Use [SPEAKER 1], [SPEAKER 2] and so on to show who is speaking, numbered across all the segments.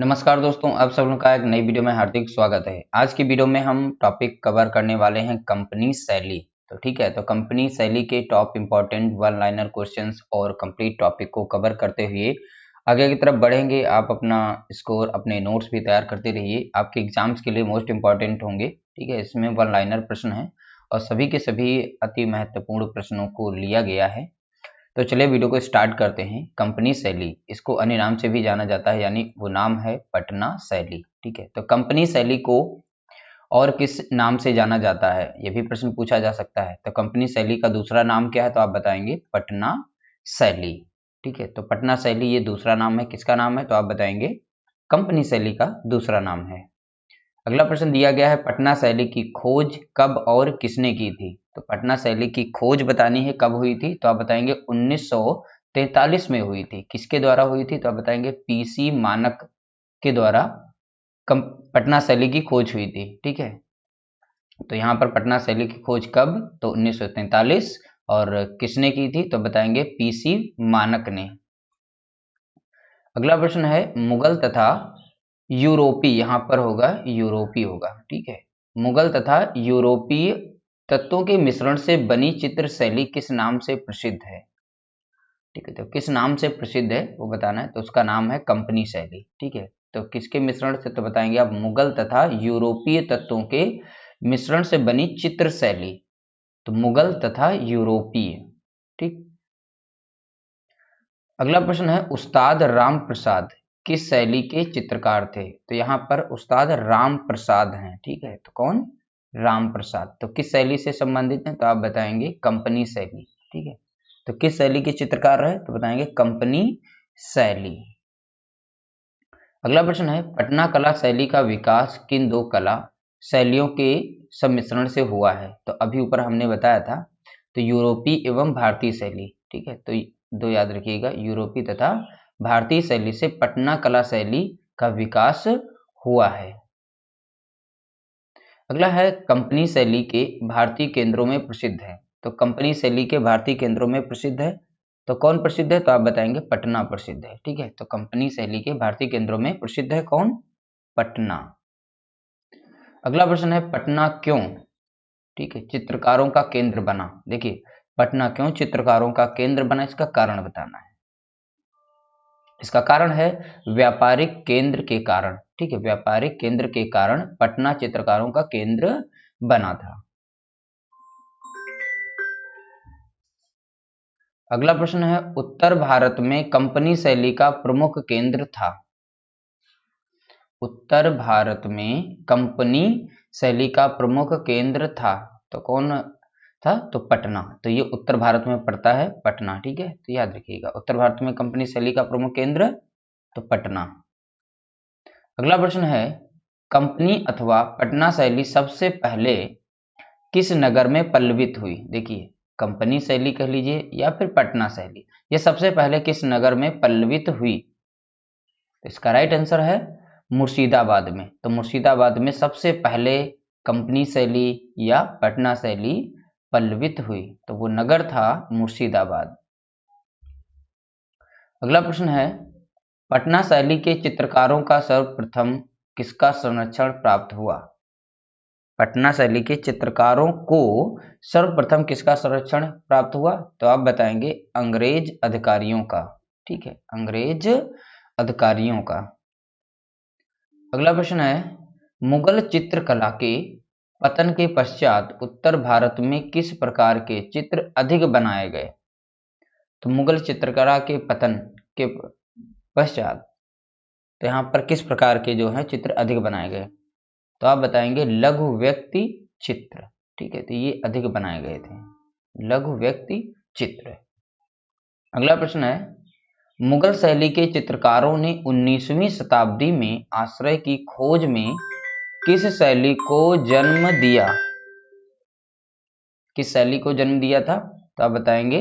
[SPEAKER 1] नमस्कार दोस्तों, आप सब लोगों का एक नई वीडियो में हार्दिक स्वागत है। आज की वीडियो में हम टॉपिक कवर करने वाले हैं कंपनी शैली। तो ठीक है, तो कंपनी शैली के top important one liner questions और कंप्लीट टॉपिक को कवर करते हुए आगे की तरफ बढ़ेंगे। आप अपना स्कोर, अपने नोट्स भी तैयार करते रहिए, आपके एग्जाम्स के लिए मोस्ट इंपॉर्टेंट होंगे। ठीक है, इसमें वन लाइनर प्रश्न है और सभी के सभी अति महत्वपूर्ण प्रश्नों को लिया गया है। तो चलिए वीडियो को स्टार्ट करते हैं। कंपनी शैली, इसको अन्य नाम से भी जाना जाता है, यानी वो नाम है पटना शैली। ठीक है, तो कंपनी शैली को और किस नाम से जाना जाता है, ये भी प्रश्न पूछा जा सकता है। तो कंपनी शैली का दूसरा नाम क्या है, तो आप बताएंगे पटना शैली। ठीक है, तो पटना शैली ये दूसरा नाम है, किसका नाम है, तो आप बताएंगे कंपनी शैली का दूसरा नाम है। अगला प्रश्न दिया गया है, पटना शैली की खोज कब और किसने की थी। तो पटना शैली की खोज बतानी है, कब हुई थी, तो आप बताएंगे 1943 में हुई थी। किसके द्वारा हुई थी, तो आप बताएंगे पीसी मानक के द्वारा पटना शैली की खोज हुई थी। ठीक है, तो यहाँ पर पटना शैली की खोज कब, तो 1943, और किसने की थी, तो बताएंगे पीसी मानक ने। अगला प्रश्न है, मुगल तथा यूरोपीय, यहाँ पर होगा यूरोपीय होगा। ठीक है, मुगल तथा यूरोपीय तत्वों के मिश्रण से बनी चित्र शैली किस नाम से प्रसिद्ध है। ठीक है, तो किस नाम से प्रसिद्ध है वो बताना है, तो उसका नाम है कंपनी शैली। ठीक है, तो किसके मिश्रण से, तो बताएंगे आप मुगल तथा यूरोपीय तत्वों के मिश्रण से बनी चित्र शैली। तो मुगल तथा यूरोपीय। ठीक, अगला प्रश्न है, उस्ताद राम प्रसाद किस शैली के चित्रकार थे। तो यहाँ पर उस्ताद राम प्रसाद हैं। ठीक है, तो कौन, राम प्रसाद, तो किस शैली से संबंधित हैं, तो आप बताएंगे कंपनी शैली। ठीक है, तो किस शैली के चित्रकार रहे, तो बताएंगे कंपनी शैली। अगला प्रश्न है, पटना कला शैली का विकास किन दो कला शैलियों के सम्मिश्रण से हुआ है। तो अभी ऊपर हमने बताया था, तो यूरोपीय एवं भारतीय शैली। ठीक है, तो दो याद रखिएगा, यूरोपीय तथा भारतीय शैली से पटना कला शैली का विकास हुआ है। अगला है, कंपनी शैली के भारतीय केंद्रों में प्रसिद्ध है। तो कंपनी शैली के भारतीय केंद्रों में प्रसिद्ध है, तो कौन प्रसिद्ध है, तो आप बताएंगे पटना प्रसिद्ध है। ठीक है, तो कंपनी शैली के भारतीय केंद्रों में प्रसिद्ध है कौन, पटना। अगला प्रश्न है, पटना क्यों, ठीक है, चित्रकारों का केंद्र बना। देखिए, पटना क्यों चित्रकारों का केंद्र बना, इसका कारण बताना है। इसका कारण है व्यापारिक केंद्र के कारण। ठीक है, व्यापारिक केंद्र के कारण पटना चित्रकारों का केंद्र बना था। अगला प्रश्न है, उत्तर भारत में कंपनी शैली का प्रमुख केंद्र था। उत्तर भारत में कंपनी शैली का प्रमुख केंद्र था, तो कौन था, तो पटना। तो ये उत्तर भारत में पड़ता है, पटना। ठीक है, तो याद रखिएगा, उत्तर भारत में कंपनी शैली का प्रमुख केंद्र तो पटना। अगला प्रश्न है, कंपनी अथवा पटना शैली सबसे पहले किस नगर में पल्लवित हुई। देखिए, कंपनी शैली कह लीजिए या फिर पटना शैली, ये सबसे पहले किस नगर में पल्लवित हुई। तो इसका राइट आंसर है मुर्शिदाबाद में। तो मुर्शिदाबाद में सबसे पहले कंपनी शैली या पटना शैली पल्लवित हुई, तो वो नगर था मुर्शिदाबाद। अगला प्रश्न है, पटना शैली के चित्रकारों का सर्वप्रथम किसका संरक्षण प्राप्त हुआ। पटना शैली के चित्रकारों को सर्वप्रथम किसका संरक्षण प्राप्त हुआ, तो आप बताएंगे अंग्रेज अधिकारियों का। ठीक है, अंग्रेज अधिकारियों का। अगला प्रश्न है, मुगल चित्रकला के पतन के पश्चात उत्तर भारत में किस प्रकार के चित्र अधिक बनाए गए। तो मुगल चित्रकला के पतन के पश्चात, तो यहाँ पर किस प्रकार के जो है चित्र अधिक बनाए गए, तो आप बताएंगे लघु व्यक्ति चित्र। ठीक है, तो ये अधिक बनाए गए थे, लघु व्यक्ति चित्र। अगला प्रश्न है, मुगल शैली के चित्रकारों ने 19वीं शताब्दी में आश्रय की खोज में किस शैली को जन्म दिया। किस शैली को जन्म दिया था, तो आप बताएंगे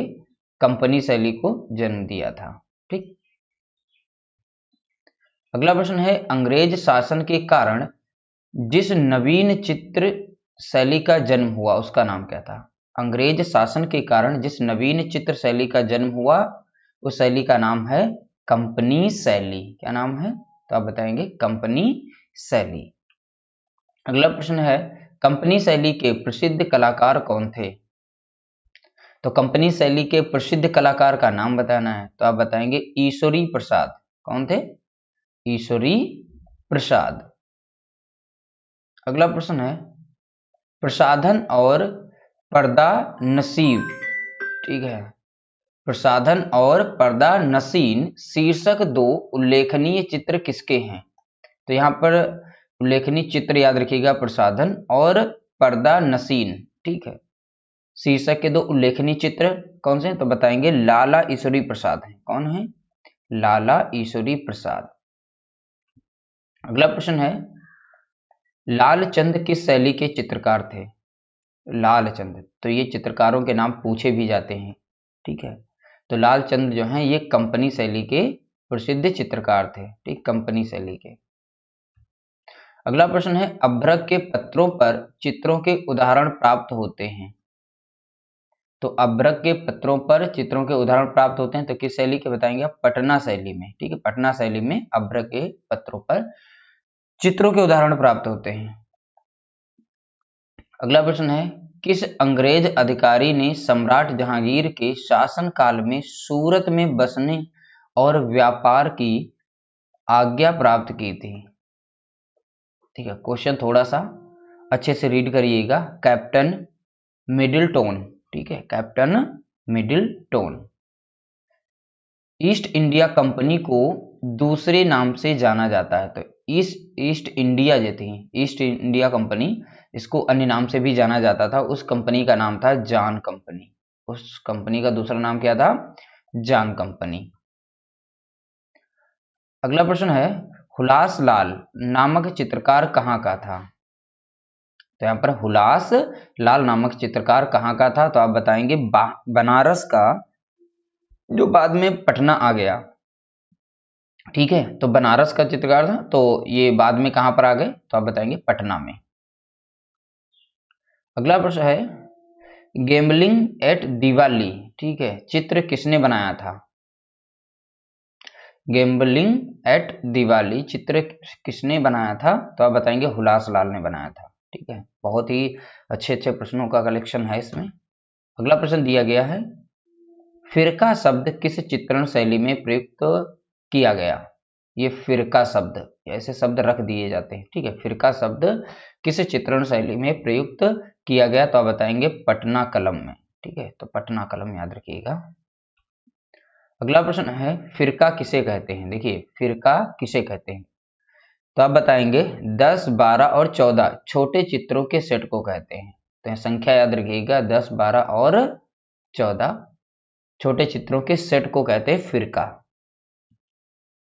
[SPEAKER 1] कंपनी शैली को जन्म दिया था। ठीक, अगला प्रश्न है, अंग्रेज शासन के कारण जिस नवीन चित्र शैली का जन्म हुआ उसका नाम क्या था। अंग्रेज शासन के कारण जिस नवीन चित्र शैली का जन्म हुआ उस शैली का नाम है कंपनी शैली। क्या नाम है, तो आप बताएंगे कंपनी शैली। अगला प्रश्न है कंपनी शैली के प्रसिद्ध कलाकार कौन थे? तो कंपनी शैली के प्रसिद्ध कलाकार का नाम बताना है, तो आप बताएंगे ईश्वरी प्रसाद। कौन थे? ईश्वरी प्रसाद। अगला प्रश्न है प्रसाधन और पर्दा नसीब, ठीक है, प्रसाधन और पर्दा नसीन शीर्षक दो उल्लेखनीय चित्र किसके हैं? तो यहाँ पर उल्लेखनीय चित्र याद रखिएगा प्रसाधन और पर्दा नसीन, ठीक है। शीर्षक के दो उल्लेखनीय चित्र कौन से हैं? तो बताएंगे लाला ईश्वरी प्रसाद हैं। कौन है? लाला ईश्वरी प्रसाद। अगला प्रश्न है लालचंद किस शैली के चित्रकार थे? लालचंद, तो ये चित्रकारों के नाम पूछे भी जाते हैं, ठीक है। तो लालचंद जो हैं ये कंपनी शैली के प्रसिद्ध चित्रकार थे, ठीक, कंपनी शैली के। अगला प्रश्न है अभ्रक के पत्रों पर चित्रों के उदाहरण प्राप्त होते हैं। तो अभ्रक के पत्रों पर चित्रों के उदाहरण प्राप्त होते हैं, तो किस शैली के बताएंगे आप? पटना शैली में, ठीक है। पटना शैली में अभ्रक के पत्रों पर चित्रों के उदाहरण प्राप्त होते हैं। अगला प्रश्न है किस अंग्रेज अधिकारी ने सम्राट जहांगीर के शासन काल में सूरत में बसने और व्यापार की आज्ञा प्राप्त की थी? ठीक है, क्वेश्चन थोड़ा सा अच्छे से रीड करिएगा। कैप्टन मिडिलटोन, ठीक है, कैप्टन मिडिलटोन। ईस्ट इंडिया कंपनी को दूसरे नाम से जाना जाता है, तो ईस्ट इंडिया जो थी, ईस्ट इंडिया कंपनी, इसको अन्य नाम से भी जाना जाता था। उस कंपनी का नाम था जान कंपनी। उस कंपनी का दूसरा नाम क्या था? जान कंपनी। अगला प्रश्न है हुलास लाल नामक चित्रकार कहाँ का था? तो यहाँ पर हुलास लाल नामक चित्रकार कहाँ का था? तो आप बताएंगे बनारस का, जो बाद में पटना आ गया, ठीक है। तो बनारस का चित्रकार था, तो ये बाद में कहां पर आ गए? तो आप बताएंगे पटना में। अगला प्रश्न है गैम्बलिंग एट दिवाली, ठीक है, चित्र किसने बनाया था? गैम्बलिंग एट दिवाली चित्र किसने बनाया था? तो आप बताएंगे हुलास लाल ने बनाया था, ठीक है। बहुत ही अच्छे अच्छे प्रश्नों का कलेक्शन है इसमें। अगला प्रश्न दिया गया है फिरका शब्द किस चित्रण शैली में प्रयुक्त किया गया? ये फिरका शब्द, ऐसे शब्द रख दिए जाते हैं, ठीक है। फिरका शब्द किस चित्रण शैली में प्रयुक्त किया गया? तो आप बताएंगे पटना कलम में, ठीक है। तो पटना कलम याद रखिएगा। अगला प्रश्न है फिरका किसे कहते हैं? देखिए फिरका किसे कहते हैं, तो आप बताएंगे 10, 12 और 14 छोटे चित्रों के सेट को कहते हैं। तो संख्या याद रखिएगा 10, 12 और 14 छोटे चित्रों के सेट को कहते हैं फिरका।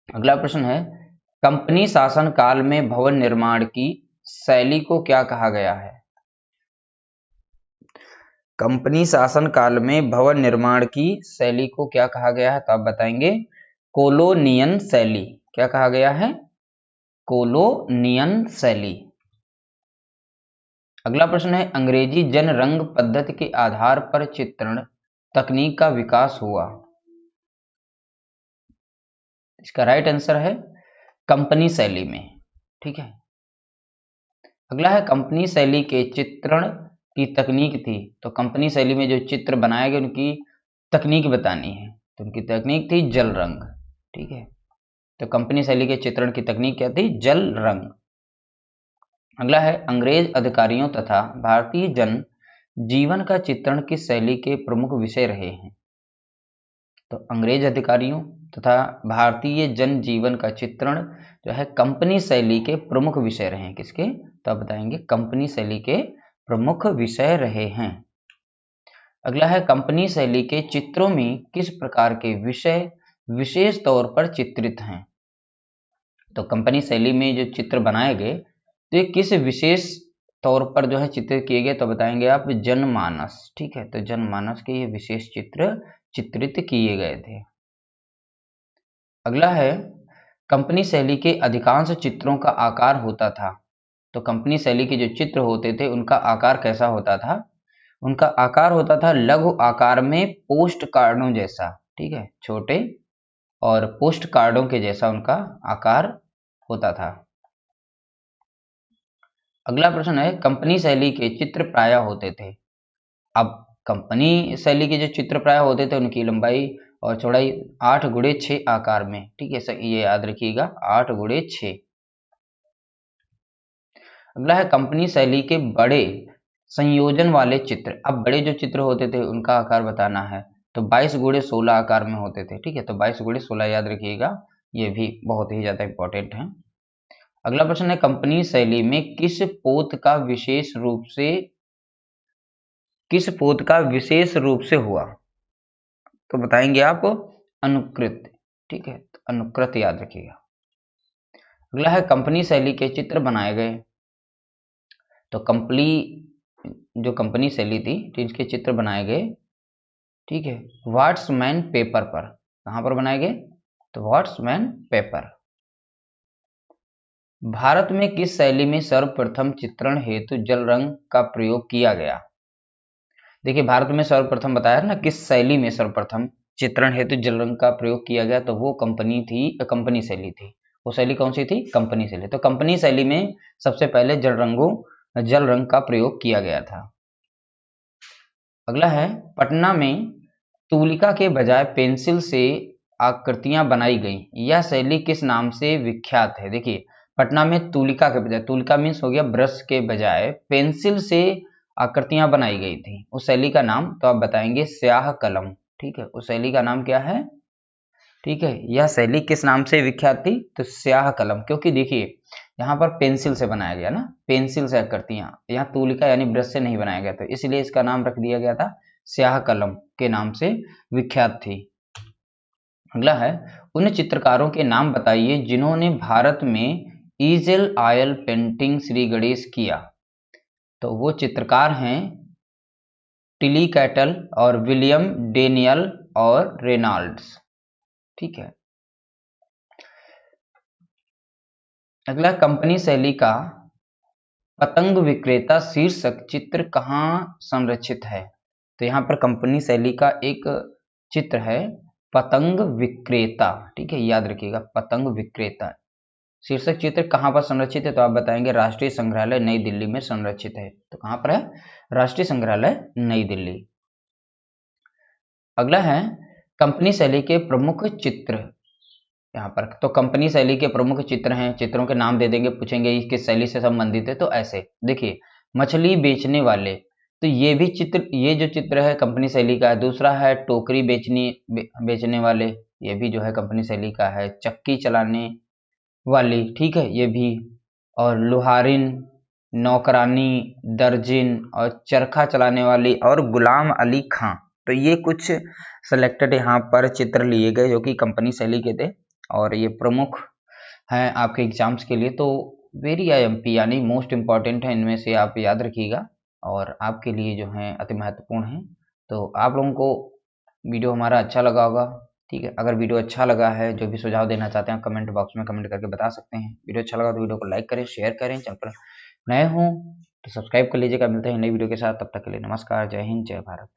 [SPEAKER 1] अगला प्रश्न है कंपनी शासन काल में भवन निर्माण की शैली को क्या कहा गया है? कंपनी शासन काल में भवन निर्माण की शैली को क्या कहा गया है? तो आप बताएंगे कोलोनियन शैली। क्या कहा गया है? कोलोनियन शैली। अगला प्रश्न है अंग्रेजी जन रंग पद्धति के आधार पर चित्रण तकनीक का विकास हुआ। इसका राइट आंसर है कंपनी शैली में, ठीक है। अगला है कंपनी शैली के चित्रण की तकनीक थी, तो कंपनी शैली में जो चित्र बनाए गए उनकी तकनीक बतानी है, तो उनकी तकनीक थी जल रंग, ठीक है। तो कंपनी शैली के चित्रण की तकनीक क्या थी? जल रंग। अगला है अंग्रेज अधिकारियों तथा भारतीय जन जीवन का चित्रण किस शैली के प्रमुख विषय रहे हैं? तो अंग्रेज अधिकारियों तथा भारतीय जन जीवन का चित्रण जो है कंपनी शैली के प्रमुख विषय रहे हैं। किसके? तो आप बताएंगे कंपनी शैली के प्रमुख विषय रहे हैं। अगला है कंपनी शैली के चित्रों में किस प्रकार के विषय विशेष तौर पर चित्रित हैं? तो कंपनी शैली में जो चित्र बनाए गए तो ये किस विशेष तौर पर जो है चित्रित किए गए? तो बताएंगे आप जनमानस, ठीक है। तो जनमानस के ये विशेष चित्र चित्रित किए गए थे। अगला है कंपनी शैली के अधिकांश चित्रों का आकार होता था, तो कंपनी शैली के जो चित्र होते थे उनका आकार कैसा होता था? उनका आकार होता था लघु आकार में पोस्ट कार्डों जैसा, ठीक है, छोटे और पोस्ट कार्डों के जैसा उनका आकार होता था। अगला प्रश्न है, कंपनी शैली के चित्र प्रायः होते थे। अब कंपनी शैली के जो चित्र प्रायः होते थे उनकी लंबाई और चौड़ाई 8x6 आकार में, ठीक है, ये याद रखिएगा 8x6। अगला है, कंपनी शैली के बड़े संयोजन वाले चित्र। अब बड़े जो चित्र होते थे उनका आकार बताना है, तो 22x16 आकार में होते थे, ठीक है, तो 22x16 याद रखिएगा, ये भी बहुत ही ज्यादा इंपॉर्टेंट है। अगला प्रश्न है, कंपनी शैली में किस पोत का विशेष रूप से हुआ, तो बताएंगे आप अनुकृत, ठीक है, तो अनुकृत याद रखिएगा। अगला है, कंपनी शैली के चित्र बनाए गए। तो जो कंपनी शैली थी तो इसके चित्र बनाए गए, ठीक है, व्हाट्समैन पेपर पर। कहां पर बनाए गए, तो व्हाट्समैन पेपर। भारत में किस शैली में सर्वप्रथम चित्रण हेतु जल रंग का प्रयोग किया गया। देखिए, भारत में सर्वप्रथम बताया ना किस शैली में सर्वप्रथम चित्रण हेतु जल रंग का प्रयोग किया गया, तो वो कंपनी शैली थी। वो शैली कौन सी थी, कंपनी शैली। तो कंपनी शैली में सबसे पहले जल रंग का प्रयोग किया गया था। अगला है, पटना में तूलिका के बजाय पेंसिल से आकृतियां बनाई गई, यह शैली किस नाम से विख्यात है। देखिए, पटना में तूलिका के बजाय, तूलिका मीन्स हो गया ब्रश के बजाय, पेंसिल से आकृतियां बनाई गई थी, उस शैली का नाम तो आप बताएंगे स्याह कलम, ठीक है, उस शैली का नाम क्या है, ठीक है, यह शैली किस नाम से विख्यात थी, तो स्याह कलम। क्योंकि देखिए यहाँ पर पेंसिल से बनाया गया ना, पेंसिल से आकृतियां, यहाँ तूलिका यानी ब्रश से नहीं बनाया गया, तो इसलिए इसका नाम रख दिया गया था स्याह कलम के नाम से विख्यात थी। अगला है, उन चित्रकारों के नाम बताइए जिन्होंने भारत में ईजल ऑयल पेंटिंग श्री गणेश किया। तो वो चित्रकार हैं टिली कैटल और विलियम डेनियल और रेनॉल्ड्स, ठीक है। अगला, कंपनी शैली का पतंग विक्रेता शीर्षक चित्र कहाँ संरक्षित है। तो यहाँ पर कंपनी शैली का एक चित्र है पतंग विक्रेता, ठीक है, याद रखिएगा पतंग विक्रेता। शीर्षक चित्र कहाँ पर संरक्षित है, तो आप बताएंगे राष्ट्रीय संग्रहालय नई दिल्ली में संरक्षित है। तो कहाँ पर है, राष्ट्रीय संग्रहालय नई दिल्ली। अगला है, कंपनी शैली के प्रमुख चित्र। यहाँ पर तो कंपनी शैली के प्रमुख चित्र हैं, चित्रों के नाम दे देंगे, पूछेंगे ये किस शैली से संबंधित है, तो ऐसे देखिए, मछली बेचने वाले, तो ये जो चित्र है कंपनी शैली का है। दूसरा है टोकरी बेचने वाले, ये भी जो है कंपनी शैली का है। चक्की चलाने वाली, ठीक है, ये भी, और लुहारिन, नौकरानी, दर्जिन और चरखा चलाने वाली और गुलाम अली खां, तो ये कुछ सेलेक्टेड यहाँ पर चित्र लिए गए जो कि कंपनी शैली के थे और ये प्रमुख हैं आपके एग्जाम्स के लिए। तो वेरी IMP यानी मोस्ट इम्पॉर्टेंट है, इनमें से आप याद रखिएगा और आपके लिए जो है अति महत्वपूर्ण है। तो आप लोगों को वीडियो हमारा अच्छा लगा होगा, ठीक है। अगर वीडियो अच्छा लगा है, जो भी सुझाव देना चाहते हैं कमेंट बॉक्स में कमेंट करके बता सकते हैं। वीडियो अच्छा लगा तो वीडियो को लाइक करें, शेयर करें, चैनल पर नए हों तो सब्सक्राइब कर लीजिएगा। मिलते हैं नई वीडियो के साथ, तब तक के लिए नमस्कार, जय हिंद, जय भारत।